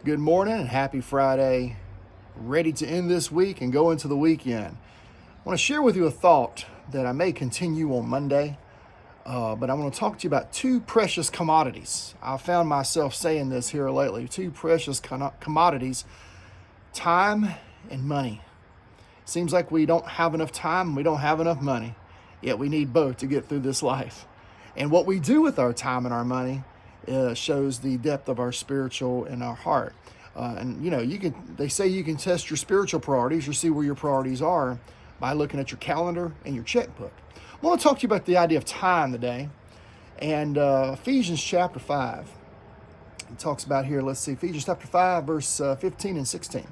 Good morning and happy Friday. Ready to end this week and go into the weekend. I want to share with you a thought that I may continue on Monday, but I want to talk to you about two precious commodities. I found myself saying this here lately. Two precious commodities, time and money. Seems like we don't have enough time and we don't have enough money, yet we need both to get through this life. And what we do with our time and our money shows the depth of our spiritual and our heart. They say you can test your spiritual priorities or see where your priorities are by looking at your calendar and your checkbook. I want to talk to you about the idea of time today. And Ephesians chapter 5, it talks about here, Ephesians chapter 5, verse 15 and 16.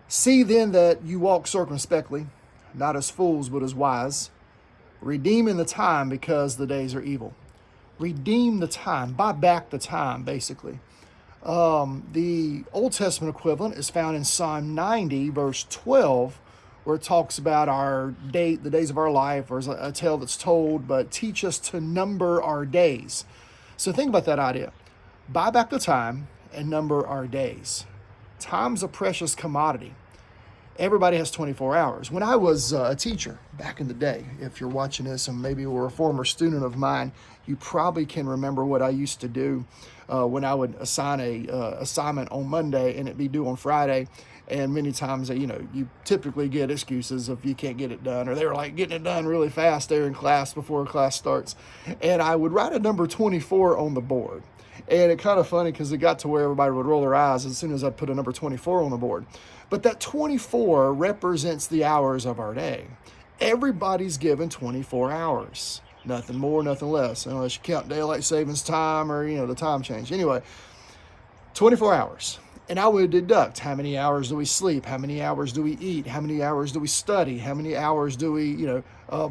See then that you walk circumspectly, not as fools, but as wise, redeeming the time because the days are evil. Redeem the time, buy back the time, basically. The Old Testament equivalent is found in Psalm 90, verse 12, where it talks about the days of our life, or a tale that's told, but teach us to number our days. So think about that idea. Buy back the time and number our days. Time's a precious commodity. Everybody has 24 hours. When I was a teacher back in the day, if you're watching this and maybe you were a former student of mine, you probably can remember what I used to do when I would assign a assignment on Monday and it be due on Friday. And many times, you typically get excuses if you can't get it done, or they were like getting it done really fast there in class before class starts. And I would write a number 24 on the board. And it's kind of funny because it got to where everybody would roll their eyes as soon as I put a number 24 on the board. But that 24 represents the hours of our day. Everybody's given 24 hours. Nothing more, nothing less, unless you count daylight savings time or, the time change. Anyway, 24 hours. And I would deduct how many hours do we sleep, how many hours do we eat, how many hours do we study, how many hours do we,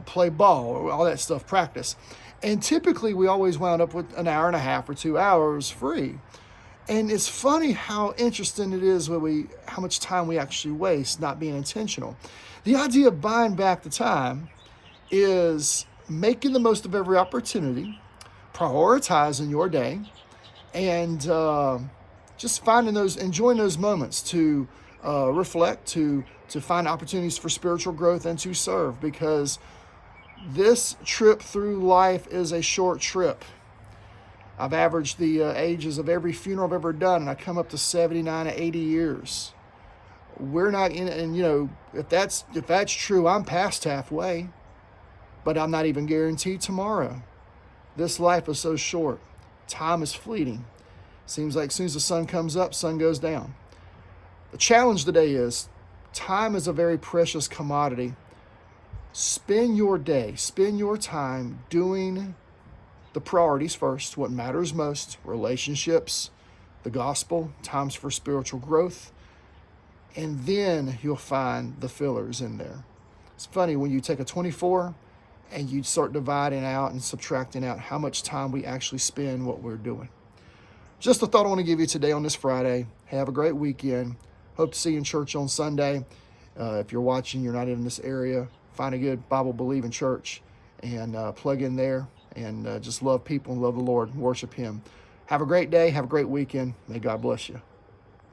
play ball, all that stuff, practice. And typically we always wound up with an hour and a half or 2 hours free. And it's funny how interesting it is how much time we actually waste not being intentional. The idea of buying back the time is making the most of every opportunity, prioritizing your day, and just enjoying those moments to reflect, to find opportunities for spiritual growth and to serve, because this trip through life is a short trip. I've averaged the ages of every funeral I've ever done, and I come up to 79 to 80 years. We're not in, and if that's true, I'm past halfway, but I'm not even guaranteed tomorrow. This life is so short. Time is fleeting. Seems like as soon as the sun comes up, sun goes down. The challenge today is time is a very precious commodity. Spend your day, spend your time doing the priorities first, what matters most, relationships, the gospel, times for spiritual growth, and then you'll find the fillers in there. It's funny when you take a 24 and you start dividing out and subtracting out how much time we actually spend what we're doing. Just a thought I want to give you today on this Friday. Have a great weekend. Hope to see you in church on Sunday. If you're watching, you're not in this area, find a good Bible-believing church and plug in there and just love people and love the Lord and worship Him. Have a great day. Have a great weekend. May God bless you.